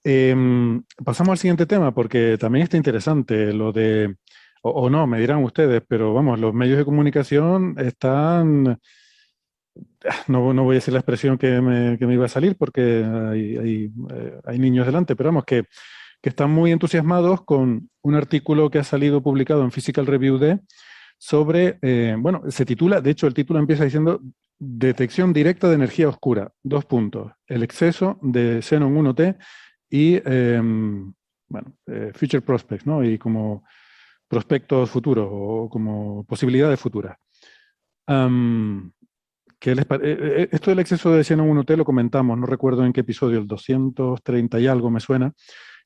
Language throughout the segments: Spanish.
Pasamos al siguiente tema porque también está interesante lo de, o no, me dirán ustedes, pero vamos, los medios de comunicación están, no voy a decir la expresión que me iba a salir porque hay niños delante, pero vamos, que están muy entusiasmados con un artículo que ha salido publicado en Physical Review D sobre, bueno, se titula, de hecho el título empieza diciendo Detección directa de energía oscura, dos puntos, el exceso de Xenon 1T y, bueno, future prospects, ¿no? Y como prospectos futuros o como posibilidades futuras. Um, esto del exceso de Xenon 1T lo comentamos, no recuerdo en qué episodio, el 230 y algo me suena,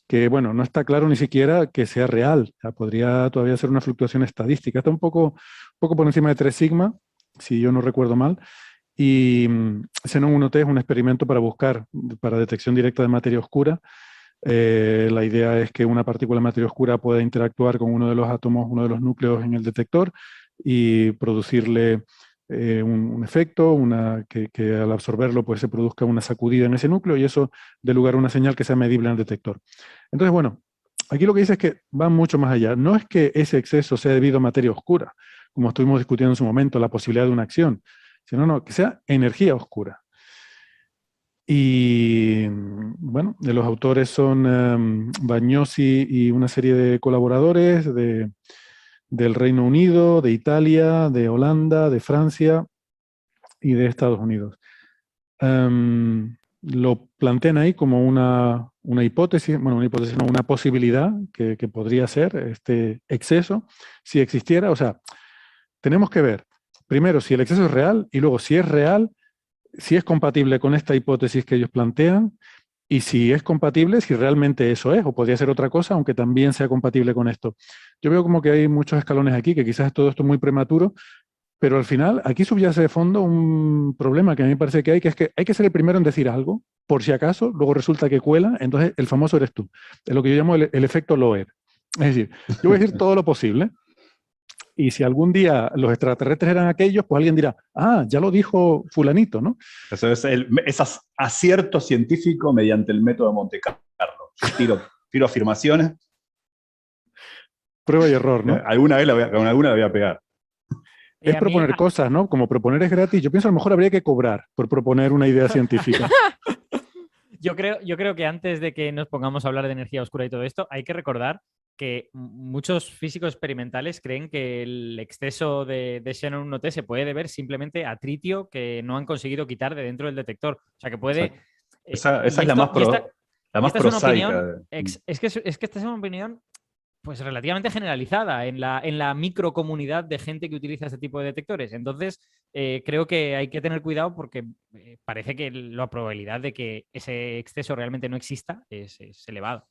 que bueno, no está claro ni siquiera que sea real. O sea, podría todavía ser una fluctuación estadística. Está un poco por encima de 3 sigma, si yo no recuerdo mal. Y Xenon 1T es un experimento para buscar, para detección directa de materia oscura. La idea es que una partícula de materia oscura pueda interactuar con uno de los átomos, uno de los núcleos en el detector y producirle un efecto, que al absorberlo pues, se produzca una sacudida en ese núcleo y eso dé lugar a una señal que sea medible en el detector. Entonces, bueno, aquí lo que dice es que va mucho más allá. No es que ese exceso sea debido a materia oscura, como estuvimos discutiendo en su momento, la posibilidad de una acción, sino no, que sea energía oscura. Y bueno, de los autores son Bagnosi y una serie de colaboradores del Reino Unido, de Italia, de Holanda, de Francia y de Estados Unidos. Lo plantean ahí como una hipótesis, bueno, una hipótesis, no, una posibilidad que podría ser este exceso, si existiera. O sea, tenemos que ver primero si el exceso es real y luego si es real, si es compatible con esta hipótesis que ellos plantean y si es compatible, si realmente eso es, o podría ser otra cosa, aunque también sea compatible con esto. Yo veo como que hay muchos escalones aquí, que quizás todo esto es muy prematuro, pero al final aquí subyace de fondo un problema que a mí me parece que es que hay que ser el primero en decir algo, por si acaso, luego resulta que cuela, entonces el famoso eres tú. Es lo que yo llamo el efecto Loeb. Es decir, yo voy a decir todo lo posible, y si algún día los extraterrestres eran aquellos, pues alguien dirá, ah, ya lo dijo fulanito, ¿no? Eso es acierto científico mediante el método de Monte Carlo. Yo tiro afirmaciones. Prueba y error, ¿no? Con alguna la voy a pegar. Es A mí, proponer cosas, ¿no? Como proponer es gratis. Yo pienso a lo mejor habría que cobrar por proponer una idea científica. yo creo que antes de que nos pongamos a hablar de energía oscura y todo esto, hay que recordar que muchos físicos experimentales creen que el exceso de Xenon 1T se puede deber simplemente a tritio que no han conseguido quitar de dentro del detector. O sea, que puede... Exacto. Esa es la y más esta es una prosaica. opinión... Es que esta es una opinión pues relativamente generalizada en la microcomunidad de gente que utiliza este tipo de detectores. Entonces, creo que hay que tener cuidado porque parece que la probabilidad de que ese exceso realmente no exista es elevada.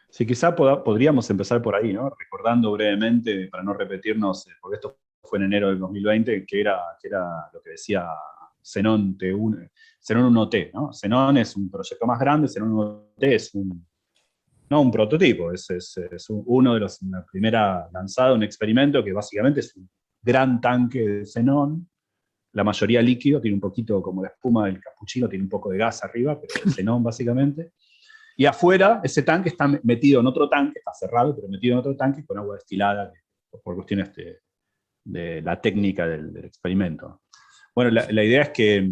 Sí, quizá podríamos empezar por ahí, ¿no? Recordando brevemente, para no repetirnos, porque esto fue en enero del 2020, que era lo que decía Xenon T1, Xenon 1T, ¿no? Xenon es un proyecto más grande, Xenon 1T es no un prototipo, es uno de los, la primera lanzada, un experimento que básicamente es un gran tanque de xenón, la mayoría líquido, tiene un poquito como la espuma del capuchino, tiene un poco de gas arriba, pero es xenón básicamente. Y afuera, ese tanque está metido en otro tanque, está cerrado, pero metido en otro tanque con agua destilada, por cuestiones de la técnica del experimento. Bueno, la idea es que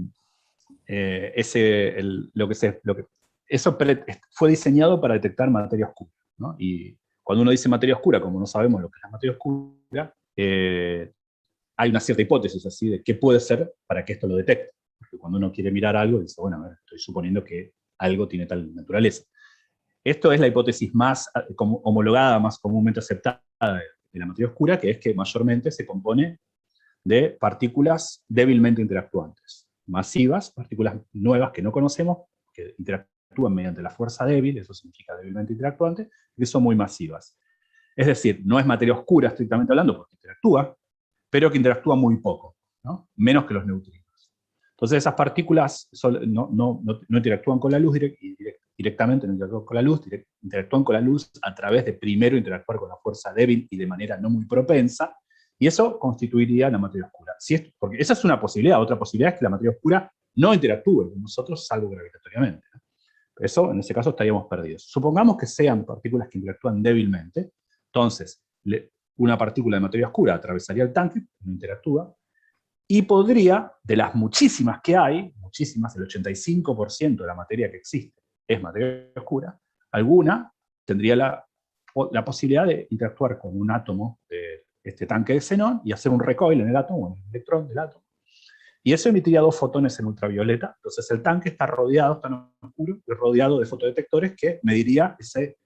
eso fue diseñado para detectar materia oscura, ¿no? Y cuando uno dice materia oscura, como no sabemos lo que es la materia oscura, hay una cierta hipótesis así de qué puede ser para que esto lo detecte. Porque cuando uno quiere mirar algo, dice, bueno, a ver, estoy suponiendo que algo tiene tal naturaleza. Esto es la hipótesis más homologada, más comúnmente aceptada de la materia oscura, que es que mayormente se compone de partículas débilmente interactuantes, masivas, partículas nuevas que no conocemos, que interactúan mediante la fuerza débil, eso significa débilmente interactuante, que son muy masivas. Es decir, no es materia oscura estrictamente hablando, porque interactúa, pero que interactúa muy poco, ¿no? Menos que los neutrinos. Entonces esas partículas no interactúan con la luz directamente, no interactúan con la luz, interactúan con la luz a través de primero interactuar con la fuerza débil y de manera no muy propensa, y eso constituiría la materia oscura. Porque esa es una posibilidad. Otra posibilidad es que la materia oscura no interactúe con nosotros, salvo gravitatoriamente, ¿no? Eso, en ese caso, estaríamos perdidos. Supongamos que sean partículas que interactúan débilmente, entonces una partícula de materia oscura atravesaría el tanque, no interactúa, y podría, de las muchísimas que hay, muchísimas, el 85% de la materia que existe es materia oscura, alguna tendría la posibilidad de interactuar con un átomo de este tanque de xenón y hacer un recoil en el átomo, en el electrón del átomo. Y eso emitiría 2 fotones en ultravioleta. Entonces el tanque está rodeado, está en oscuro, y rodeado de fotodetectores que mediría ese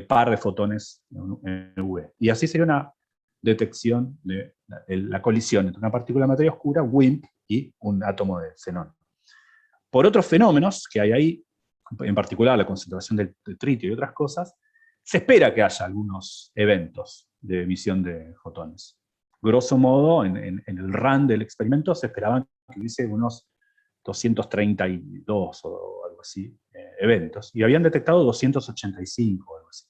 par de fotones en UV. Y así sería una detección de la colisión entre una partícula de materia oscura, WIMP, y un átomo de xenón. Por otros fenómenos que hay ahí, en particular la concentración del tritio y otras cosas, se espera que haya algunos eventos de emisión de fotones. Grosso modo, en el run del experimento se esperaban que hubiese unos 232 o algo así eventos, y habían detectado 285 o algo así.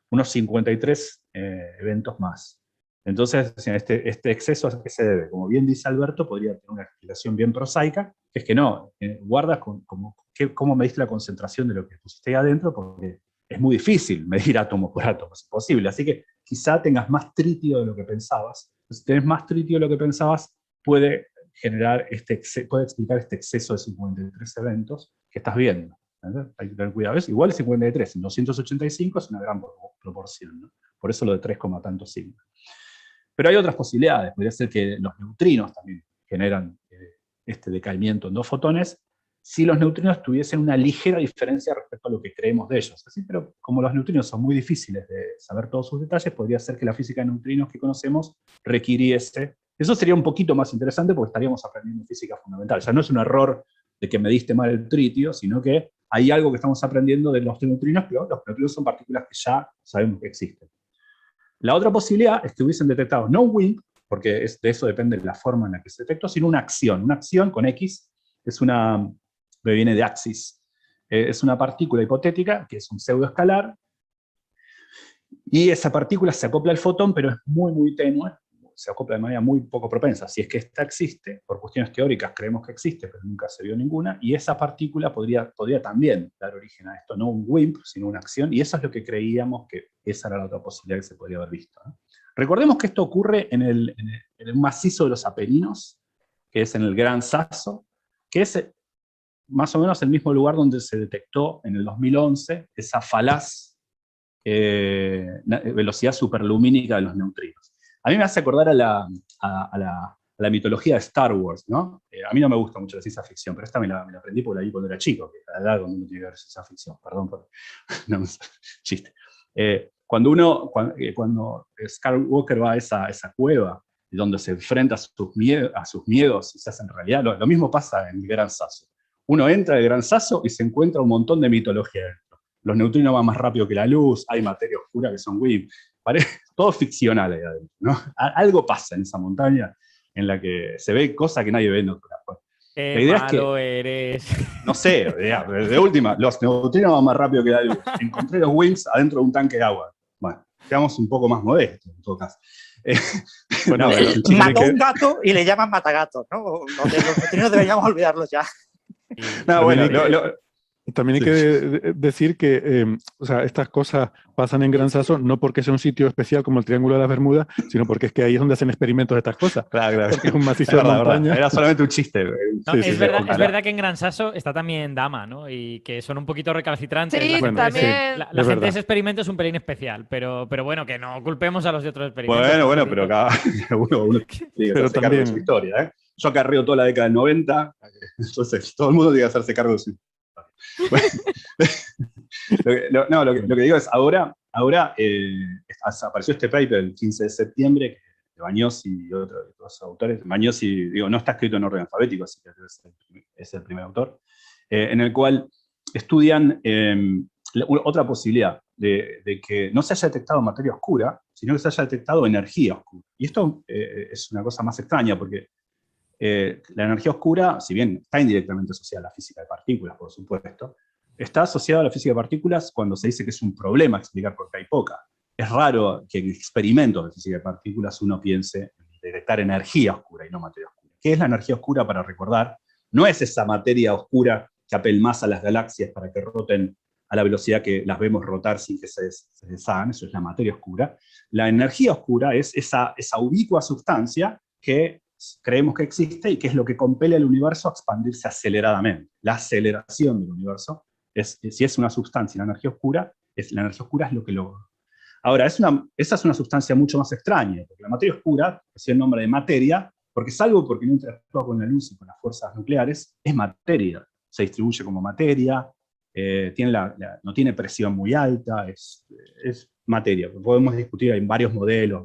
Unos 53 eventos más. Entonces, este exceso, ¿a qué se debe? Como bien dice Alberto, podría tener una explicación bien prosaica, que es que no, guarda cómo mediste la concentración de lo que pusiste ahí adentro, porque es muy difícil medir átomo por átomo, es imposible. Así que quizá tengas más tritio de lo que pensabas. Si tenés más tritio de lo que pensabas, puede explicar este exceso de 53 eventos que estás viendo. ¿Entendés? Hay que tener cuidado. ¿Ves? Igual 53 en 285 es una gran proporción, ¿no? Por eso lo de 3, tantos sigma. Pero hay otras posibilidades. Podría ser que los neutrinos también generan este decaimiento en 2 fotones, si los neutrinos tuviesen una ligera diferencia respecto a lo que creemos de ellos. Así, pero como los neutrinos son muy difíciles de saber todos sus detalles, podría ser que la física de neutrinos que conocemos requiriese. Eso sería un poquito más interesante porque estaríamos aprendiendo física fundamental. Ya no es un error de que mediste mal el tritio, sino que hay algo que estamos aprendiendo de los neutrinos, pero los neutrinos son partículas que ya sabemos que existen. La otra posibilidad es que hubiesen detectado no un WIMP, porque de eso depende de la forma en la que se detectó, sino una acción. Una acción con X es una, que viene de axis, es una partícula hipotética que es un pseudoescalar, y esa partícula se acopla al fotón, pero es muy, muy tenue, se acopla de manera muy poco propensa. Si es que esta existe, por cuestiones teóricas creemos que existe, pero nunca se vio ninguna, y esa partícula podría también dar origen a esto, no un WIMP, sino una acción, y eso es lo que creíamos que esa era la otra posibilidad que se podría haber visto, ¿no? Recordemos que esto ocurre en el macizo de los Apeninos, que es en el Gran Sasso, que es más o menos el mismo lugar donde se detectó en el 2011 esa falaz velocidad superlumínica de los neutrinos. A mí me hace acordar a la mitología de Star Wars, ¿no? A mí no me gusta mucho la ciencia ficción, pero esta me la aprendí porque la vi cuando era chico, que a la edad cuando uno tiene que ver ciencia ficción, perdón por no, chiste. Cuando Skywalker va a esa cueva, donde se enfrenta a sus miedos y se hacen realidad, lo mismo pasa en el Gran Sasso. Uno entra en el Gran Sasso y se encuentra un montón de mitología dentro. Los neutrinos van más rápido que la luz, hay materia oscura que son WIMP, todo ficcional ahí adentro, ¿no? Algo pasa en esa montaña en la que se ve cosas que nadie ve en otra. La idea malo es que, eres. No sé, de última, los neutrinos van más rápido que la luz. Encontré los WIMPs adentro de un tanque de agua. Bueno, quedamos un poco más modestos en todo caso. Bueno, mató un gato y le llaman matagato, ¿no? Los neutrinos deberíamos olvidarlos ya. No, bueno, también hay que decir que o sea, estas cosas pasan en Gran Sasso no porque sea un sitio especial como el Triángulo de las Bermudas, sino porque es que ahí es donde hacen experimentos de estas cosas. Claro. Porque es un macizo de montaña. Era solamente un chiste. No, sí, es verdad que en Gran Sasso está también Dama, ¿no? Y que son un poquito recalcitrantes. Sí, también. La gente de ese experimento es un pelín especial, pero bueno, que no culpemos a los de otros experimentos. Bueno, pero cada uno tiene que hacerse cargo de su historia, ¿eh? Yo acarreo toda la década del 90, entonces todo el mundo tiene que hacerse cargo de su historia. Bueno, lo que digo es, ahora apareció este paper el 15 de septiembre, de Bagnosi y otros autores. Bagnosi, no está escrito en orden alfabético, así que es el primer autor, en el cual estudian otra posibilidad de que no se haya detectado materia oscura, sino que se haya detectado energía oscura. Y esto es una cosa más extraña, porque la energía oscura, si bien está indirectamente asociada a la física de partículas, por supuesto, está asociada a la física de partículas cuando se dice que es un problema explicar por qué hay poca. Es raro que en experimentos de física de partículas uno piense en detectar energía oscura y no materia oscura. ¿Qué es la energía oscura? Para recordar, no es esa materia oscura que apelmaza las galaxias para que roten a la velocidad que las vemos rotar sin que se deshagan, eso es la materia oscura. La energía oscura es esa ubicua sustancia que creemos que existe y que es lo que compele al universo a expandirse aceleradamente. La aceleración del universo, si es una sustancia, la energía oscura es lo que logra. Ahora, esa es una sustancia mucho más extraña, porque la materia oscura, recibe el nombre de materia, porque salvo porque no interactúa con la luz y con las fuerzas nucleares, es materia, se distribuye como materia, no tiene presión muy alta, es materia. Podemos discutir, hay varios modelos,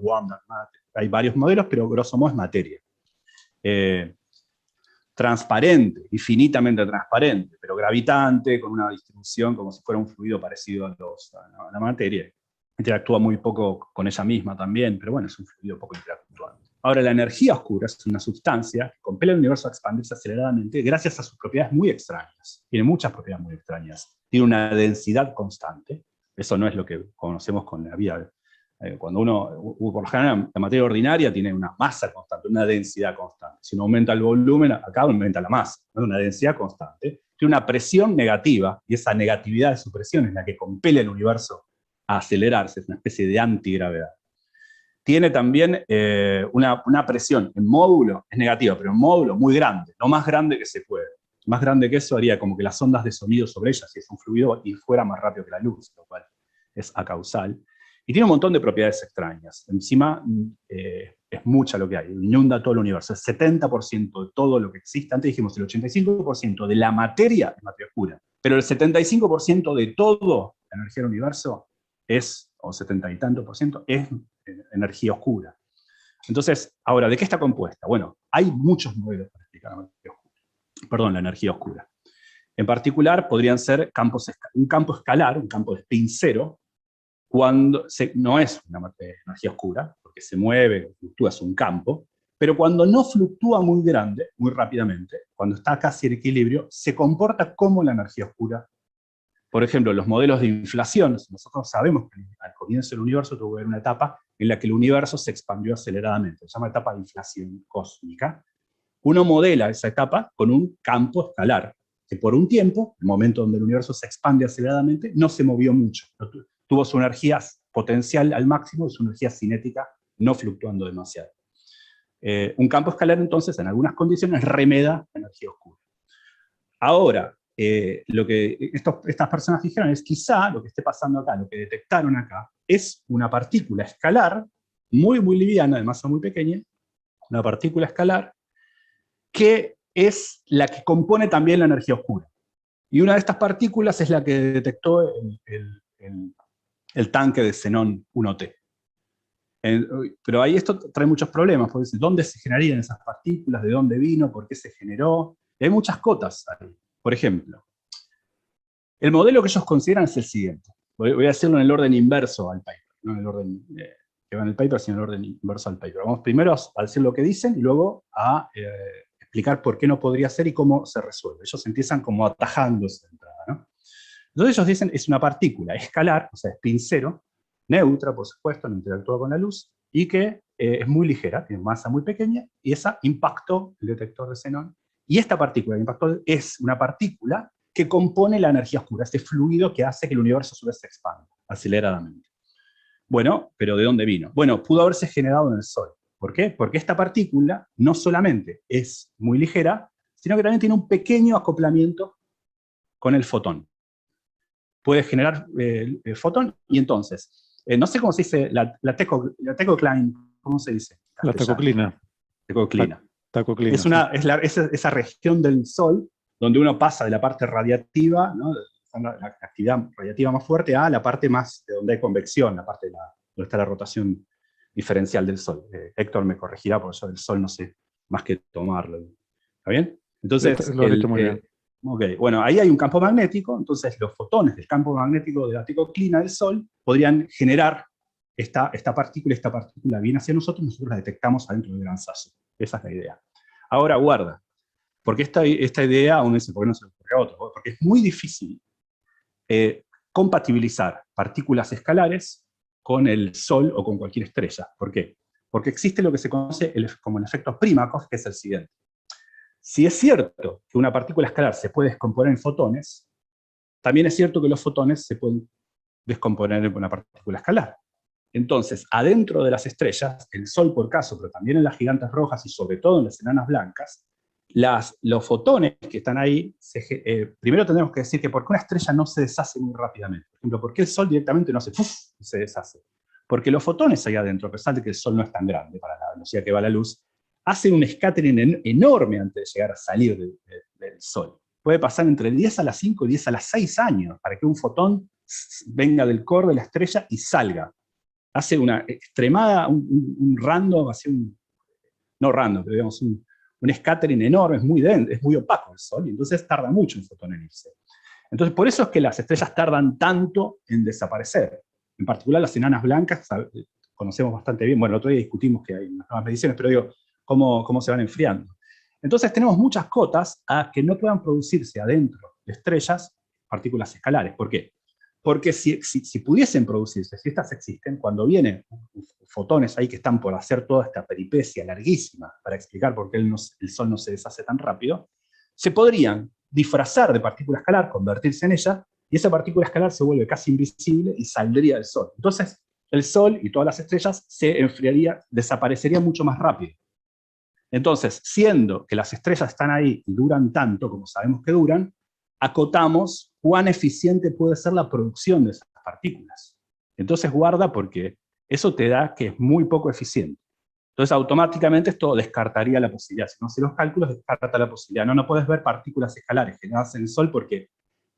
hay varios modelos, pero grosso modo es materia. Transparente, infinitamente transparente, pero gravitante, con una distribución como si fuera un fluido parecido a la materia. Interactúa muy poco con ella misma también, pero bueno, es un fluido poco interactuante. Ahora, la energía oscura es una sustancia que compele al universo a expandirse aceleradamente gracias a sus propiedades muy extrañas. Tiene muchas propiedades muy extrañas. Tiene una densidad constante. Eso no es lo que conocemos con la vida. Cuando por lo general, la materia ordinaria tiene una masa constante, una densidad constante. Si uno aumenta el volumen, acá aumenta la masa, ¿no? Una densidad constante. Tiene una presión negativa, y esa negatividad de su presión es la que compele al universo a acelerarse, es una especie de antigravedad. Tiene también una presión en módulo, es negativa, pero en módulo muy grande, lo más grande que se puede. Más grande que eso haría como que las ondas de sonido sobre ella, si es un fluido, y fuera más rápido que la luz, lo cual es acausal. Y tiene un montón de propiedades extrañas. Encima, es mucha lo que hay, inunda todo el universo. El 70% de todo lo que existe, antes dijimos el 85% de la materia es materia oscura, pero el 75% de todo la energía del universo o 70 y tanto por ciento, es energía oscura. Entonces, ahora, ¿de qué está compuesta? Bueno, hay muchos modelos para explicar la energía oscura. En particular, podrían ser un campo escalar, un campo de spin cero, cuando no es una energía oscura, porque se mueve, fluctúa, es un campo, pero cuando no fluctúa muy grande, muy rápidamente, cuando está casi en equilibrio, se comporta como la energía oscura. Por ejemplo, los modelos de inflación, nosotros sabemos que al comienzo del universo tuvo que haber una etapa en la que el universo se expandió aceleradamente, se llama etapa de inflación cósmica. Uno modela esa etapa con un campo escalar, que por un tiempo, el momento donde el universo se expande aceleradamente, no se movió mucho, tuvo su energía potencial al máximo y su energía cinética no fluctuando demasiado. Un campo escalar, entonces, en algunas condiciones, remeda la energía oscura. Ahora, lo que estas personas dijeron es quizá lo que esté pasando acá, lo que detectaron acá, es una partícula escalar muy, muy liviana, de masa muy pequeña, una partícula escalar que es la que compone también la energía oscura. Y una de estas partículas es la que detectó el tanque de xenón 1T. Pero ahí esto trae muchos problemas, porque ¿dónde se generarían esas partículas? ¿De dónde vino? ¿Por qué se generó? Y hay muchas cotas ahí. Por ejemplo, el modelo que ellos consideran es el siguiente. Voy a hacerlo en el orden inverso al paper, no en el orden que va en el paper, sino en el orden inverso al paper. Vamos primero a decir lo que dicen y luego a explicar por qué no podría ser y cómo se resuelve. Ellos empiezan como atajándose de entrada, ¿no? Entonces ellos dicen es una partícula escalar, o sea, spin cero, neutra, por supuesto, no interactúa con la luz, y que es muy ligera, tiene masa muy pequeña, y esa impactó el detector de xenón. Y esta partícula que impactó es una partícula que compone la energía oscura, este fluido que hace que el universo a su vez se expanda aceleradamente. Bueno, pero ¿de dónde vino? Bueno, pudo haberse generado en el Sol. ¿Por qué? Porque esta partícula no solamente es muy ligera, sino que también tiene un pequeño acoplamiento con el fotón. Puede generar el fotón, y entonces, no sé cómo se dice, la tecocline, ¿cómo se dice? La tecoclina. Tecoclina. Tecoclina, Es esa región del Sol donde uno pasa de la parte radiativa, ¿no? La actividad radiativa más fuerte, a la parte más de donde hay convección, la parte donde está la rotación diferencial del Sol. Héctor me corregirá, porque yo del Sol no sé más que tomarlo. ¿Está bien? Entonces, lo has dicho muy bien. Okay. Bueno, ahí hay un campo magnético, entonces los fotones del campo magnético de la tecoclina del Sol podrían generar esta partícula viene hacia nosotros la detectamos adentro del gran Sasso. Esa es la idea. Ahora, guarda, porque esta idea aún dice, ¿por qué no se le ocurre a otro? Porque es muy difícil compatibilizar partículas escalares con el Sol o con cualquier estrella. ¿Por qué? Porque existe lo que se conoce como el efecto Primakov, que es el siguiente. si es cierto que una partícula escalar se puede descomponer en fotones, también es cierto que los fotones se pueden descomponer en una partícula escalar. Entonces, adentro de las estrellas, el Sol por caso, pero también en las gigantes rojas y sobre todo en las enanas blancas, los fotones que están ahí, primero tendremos que decir que por qué una estrella no se deshace muy rápidamente. Por ejemplo, ¿por qué el Sol directamente no se deshace? Porque los fotones ahí adentro, a pesar de que el Sol no es tan grande para la velocidad que va la luz, hacen un scattering enorme antes de llegar a salir del Sol. Puede pasar entre 10 a la 5 y 10 a la 6 años para que un fotón venga del core de la estrella y salga. Hace una extremada, un random, no random, pero digamos un scattering enorme, es muy denso, es muy opaco el Sol, y entonces tarda mucho un fotón en irse. Entonces, por eso es que las estrellas tardan tanto en desaparecer. En particular las enanas blancas, conocemos bastante bien, bueno, el otro día discutimos que hay unas nuevas mediciones, pero digo, cómo se van enfriando. Entonces tenemos muchas cotas a que no puedan producirse adentro de estrellas partículas escalares. ¿Por qué? Porque si pudiesen producirse, si estas existen, cuando vienen fotones ahí que están por hacer toda esta peripecia larguísima para explicar por qué el Sol no se deshace tan rápido, se podrían disfrazar de partícula escalar, convertirse en ella, y esa partícula escalar se vuelve casi invisible y saldría del Sol. Entonces, el Sol y todas las estrellas se enfriarían, desaparecerían mucho más rápido. Entonces, siendo que las estrellas están ahí y duran tanto como sabemos que duran, acotamos cuán eficiente puede ser la producción de esas partículas. Entonces guarda porque eso te da que es muy poco eficiente. Entonces automáticamente esto descartaría la posibilidad. Si no haces los cálculos, descarta la posibilidad. No puedes ver partículas escalares generadas en el Sol porque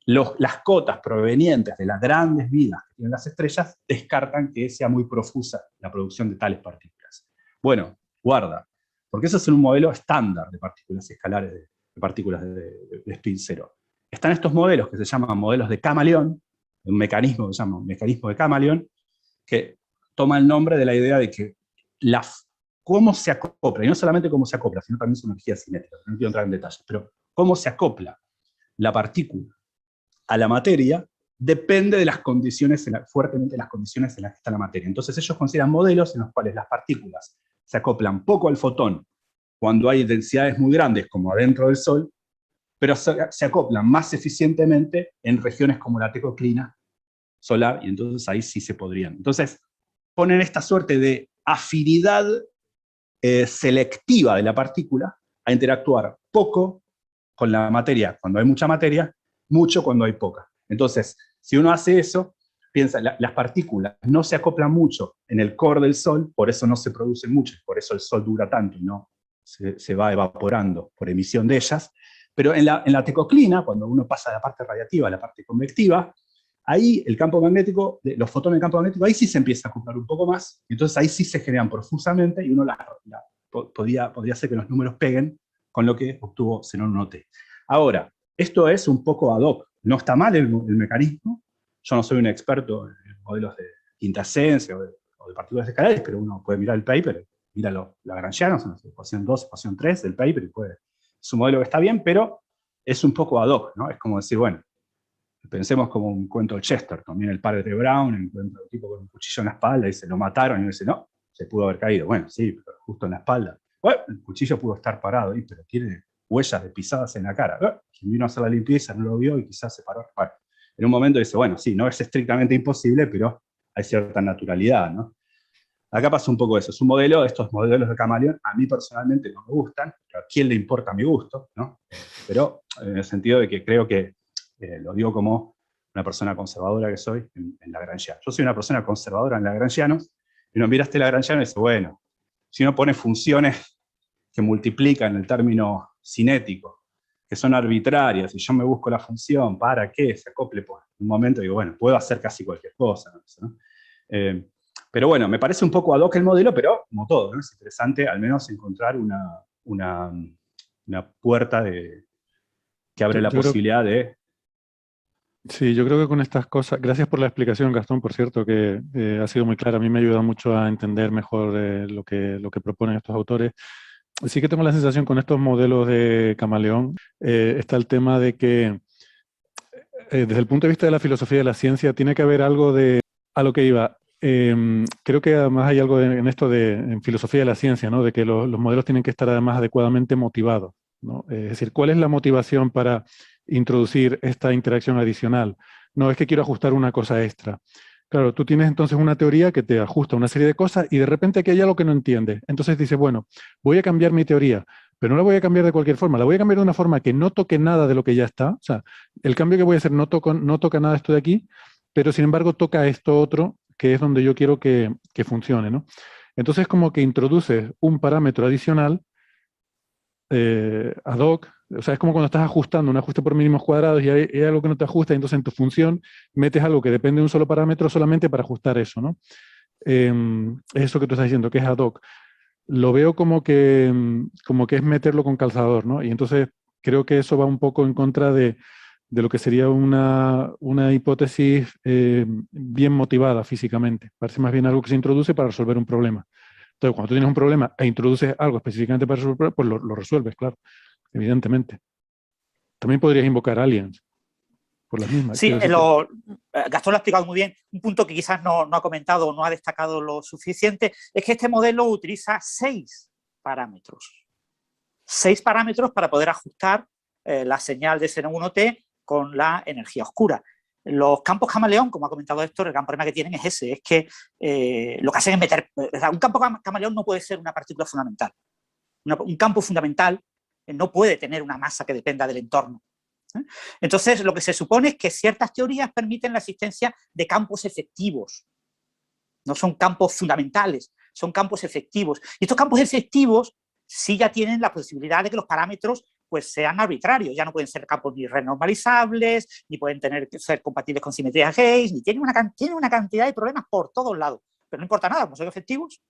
las cotas provenientes de las grandes vidas que tienen las estrellas descartan que sea muy profusa la producción de tales partículas. Bueno, guarda, porque eso es un modelo estándar de partículas escalares, de partículas de spin cero. Están estos modelos que se llaman modelos de camaleón, un mecanismo que se llama mecanismo de camaleón, que toma el nombre de la idea de que cómo se acopla, y no solamente cómo se acopla, sino también su energía cinética, no quiero entrar en detalles, pero cómo se acopla la partícula a la materia depende de las condiciones, fuertemente de las condiciones en las que está la materia. Entonces ellos consideran modelos en los cuales las partículas se acoplan poco al fotón cuando hay densidades muy grandes, como adentro del Sol, pero se acoplan más eficientemente en regiones como la tecoclina solar, y entonces ahí sí se podrían. Entonces ponen esta suerte de afinidad selectiva de la partícula a interactuar poco con la materia cuando hay mucha materia, mucho cuando hay poca. Entonces, si uno hace eso, piensa, las partículas no se acoplan mucho en el core del Sol, por eso no se producen muchas, por eso el Sol dura tanto y no se va evaporando por emisión de ellas. Pero en la tecoclina, cuando uno pasa de la parte radiativa a la parte convectiva, ahí el campo magnético, los fotones del campo magnético, ahí sí se empieza a acoplar un poco más, entonces ahí sí se generan profusamente y uno podría hacer que los números peguen con lo que obtuvo Zenón 1T. Ahora, esto es un poco ad hoc, no está mal el mecanismo, yo no soy un experto en modelos de quintasencia o de partículas escalares, pero uno puede mirar el paper, mira lagrangianos, ecuación 2, ecuación 3 del paper, y es un modelo que está bien, pero es un poco ad hoc, ¿no? Es como decir, bueno, pensemos como un cuento de Chesterton, viene el padre Brown, encuentra un tipo con un cuchillo en la espalda y se lo mataron, y uno dice, no, se pudo haber caído. Bueno, sí, pero justo en la espalda. Bueno, el cuchillo pudo estar parado ahí, pero tiene huellas de pisadas en la cara. Quien vino a hacer la limpieza no lo vio y quizás se paró. Bueno, en un momento dice, bueno, sí, no es estrictamente imposible, pero hay cierta naturalidad, ¿no? Acá pasa un poco eso. Es un modelo, estos modelos de camaleón, a mí personalmente no me gustan, pero a quién le importa mi gusto, ¿no? Pero en el sentido de que creo que, lo digo como una persona conservadora que soy en Lagrangiano. Yo soy una persona conservadora en Lagrangianos, y uno mira este Lagrangiano y dice, bueno, si uno pone funciones que multiplican el término cinético, que son arbitrarias, y yo me busco la función para que se acople por un momento, digo, bueno, puedo hacer casi cualquier cosa, ¿no? Pero bueno, me parece un poco ad hoc el modelo, pero como todo, ¿no? Es interesante al menos encontrar una puerta que abre la posibilidad de... Sí, yo creo que con estas cosas, gracias por la explicación, Gastón, por cierto, que ha sido muy clara, a mí me ayuda mucho a entender mejor lo que proponen estos autores. Sí que tengo la sensación con estos modelos de camaleón, está el tema de que desde el punto de vista de la filosofía de la ciencia tiene que haber algo de, a lo que iba, creo que además hay algo en esto en filosofía de la ciencia, ¿no? De que los modelos tienen que estar además adecuadamente motivados. ¿no? Es decir, ¿cuál es la motivación para introducir esta interacción adicional? No, es que quiero ajustar una cosa extra. Claro, tú tienes entonces una teoría que te ajusta una serie de cosas y de repente aquí hay algo que no entiendes. Entonces dices, bueno, voy a cambiar mi teoría, pero no la voy a cambiar de cualquier forma, la voy a cambiar de una forma que no toque nada de lo que ya está. O sea, el cambio que voy a hacer no toca nada de esto de aquí, pero sin embargo toca esto otro, que es donde yo quiero que funcione, ¿no? Entonces como que introduces un parámetro adicional ad hoc, o sea, es como cuando estás ajustando un ajuste por mínimos cuadrados y hay algo que no te ajusta, entonces en tu función metes algo que depende de un solo parámetro solamente para ajustar eso, ¿no? Es eso que tú estás diciendo, que es ad hoc. Lo veo como que es meterlo con calzador, ¿no? Y entonces creo que eso va un poco en contra de lo que sería una hipótesis bien motivada físicamente. Parece más bien algo que se introduce para resolver un problema. Entonces, cuando tú tienes un problema e introduces algo específicamente para resolver, pues lo resuelves, claro, evidentemente. También podrías invocar aliens por las mismas. Sí, Quiero decir que, Gastón lo ha explicado muy bien. Un punto que quizás no ha comentado o no ha destacado lo suficiente es que este modelo utiliza 6 parámetros. 6 parámetros para poder ajustar la señal de Xenon 1T con la energía oscura. Los campos camaleón, como ha comentado Héctor, el gran problema que tienen es ese, es que lo que hacen es meter... O sea, un campo camaleón no puede ser una partícula fundamental. Un campo fundamental no puede tener una masa que dependa del entorno. Entonces, lo que se supone es que ciertas teorías permiten la existencia de campos efectivos. No son campos fundamentales, son campos efectivos. Y estos campos efectivos sí ya tienen la posibilidad de que los parámetros pues, sean arbitrarios. Ya no pueden ser campos ni renormalizables, ni pueden ser compatibles con simetría Higgs, ni tienen una cantidad de problemas por todos lados. Pero no importa nada, como son efectivos,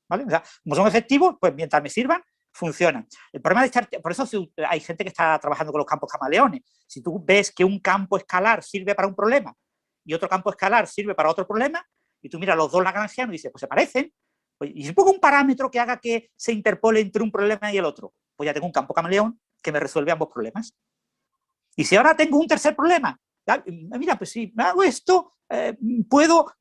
¿vale? O sea, como son efectivos, pues mientras me sirvan, funcionan. El problema de estar, por eso hay gente que está trabajando con los campos camaleones. Si tú ves que un campo escalar sirve para un problema y otro campo escalar sirve para otro problema, y tú miras los dos lagrangianos y dices, pues se parecen, pues, y si pongo un parámetro que haga que se interpole entre un problema y el otro, pues ya tengo un campo camaleón que me resuelve ambos problemas. Y si ahora tengo un tercer problema, mira, pues si me hago esto, puedo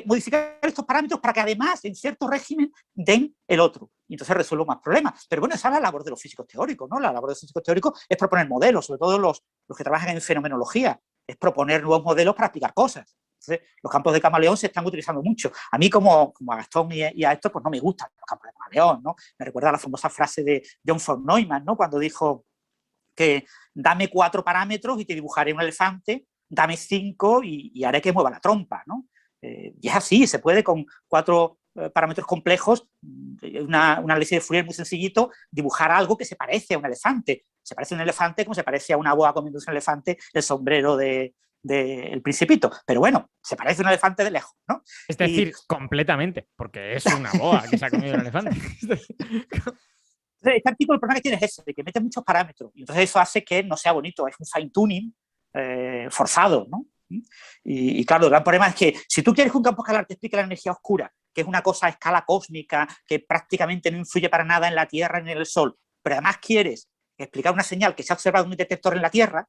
modificar estos parámetros para que además en cierto régimen den el otro. Y entonces resuelvo más problemas. Pero bueno, esa es la labor de los físicos teóricos, ¿no? La labor de los físicos teóricos es proponer modelos, sobre todo los que trabajan en fenomenología, es proponer nuevos modelos para explicar cosas. Entonces, los campos de camaleón se están utilizando mucho. A mí, como a Gastón y a Héctor, pues no me gustan los campos de camaleón, ¿no? Me recuerda a la famosa frase de John von Neumann, ¿no? Cuando dijo que dame 4 parámetros y te dibujaré un elefante, dame 5 y haré que mueva la trompa, ¿no? Y es así, se puede con 4 parámetros complejos, un análisis de Fourier muy sencillito, dibujar algo que se parece a un elefante. Se parece a un elefante como se parece a una boa comiéndose un elefante, el sombrero El Principito. Pero bueno, se parece a un elefante de lejos, ¿no? Es decir, completamente, porque es una boa que se ha comido un elefante. Este artículo, el problema que tiene es ese, de que mete muchos parámetros, y entonces eso hace que no sea bonito, es un fine-tuning forzado, ¿no? Y claro, el gran problema es que si tú quieres que un campo escalar te explique la energía oscura, que es una cosa a escala cósmica, que prácticamente no influye para nada en la Tierra ni en el Sol, pero además quieres explicar una señal que se ha observado en un detector en la Tierra,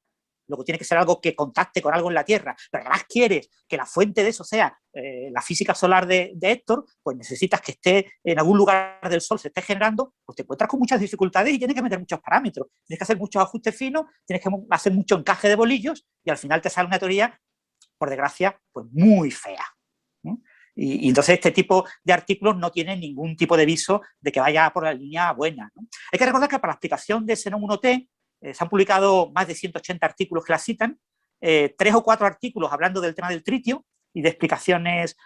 luego tiene que ser algo que contacte con algo en la Tierra, pero además quieres que la fuente de eso sea la física solar de Héctor, pues necesitas que esté en algún lugar del Sol, se esté generando, pues te encuentras con muchas dificultades y tienes que meter muchos parámetros, tienes que hacer muchos ajustes finos, tienes que hacer mucho encaje de bolillos y al final te sale una teoría, por desgracia, pues muy fea, ¿no? Y entonces este tipo de artículos no tienen ningún tipo de viso de que vaya por la línea buena, ¿no? Hay que recordar que para la explicación de Xenon 1T se han publicado más de 180 artículos que la citan, 3 o 4 artículos hablando del tema del tritio y de explicaciones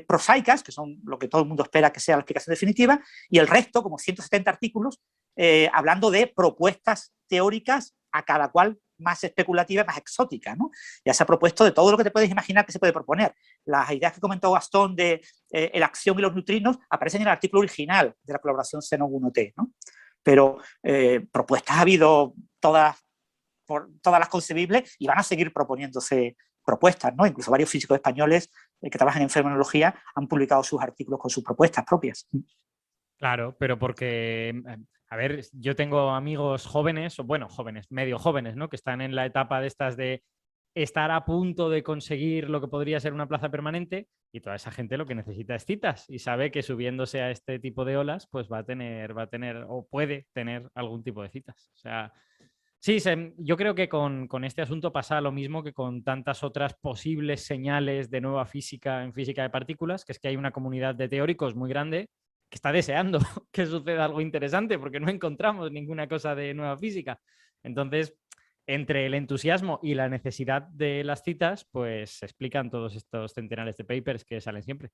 prosaicas, que son lo que todo el mundo espera que sea la explicación definitiva, y el resto, como 170 artículos, hablando de propuestas teóricas a cada cual más especulativa y más exótica, ¿no? Ya se ha propuesto de todo lo que te puedes imaginar que se puede proponer. Las ideas que comentó Gastón de la acción y los neutrinos aparecen en el artículo original de la colaboración Xenon 1T, ¿no? Pero propuestas ha habido todas las concebibles y van a seguir proponiéndose propuestas, ¿no? Incluso varios físicos españoles que trabajan en fenomenología han publicado sus artículos con sus propuestas propias. Claro, pero porque, a ver, yo tengo amigos jóvenes, o bueno, jóvenes, medio jóvenes, ¿no? Que están en la etapa de estas de estar a punto de conseguir lo que podría ser una plaza permanente, y toda esa gente lo que necesita es citas y sabe que subiéndose a este tipo de olas, pues va a tener o puede tener algún tipo de citas. O sea, sí, yo creo que con este asunto pasa lo mismo que con tantas otras posibles señales de nueva física en física de partículas, que es que hay una comunidad de teóricos muy grande que está deseando que suceda algo interesante porque no encontramos ninguna cosa de nueva física. Entonces, entre el entusiasmo y la necesidad de las citas, pues se explican todos estos centenares de papers que salen siempre.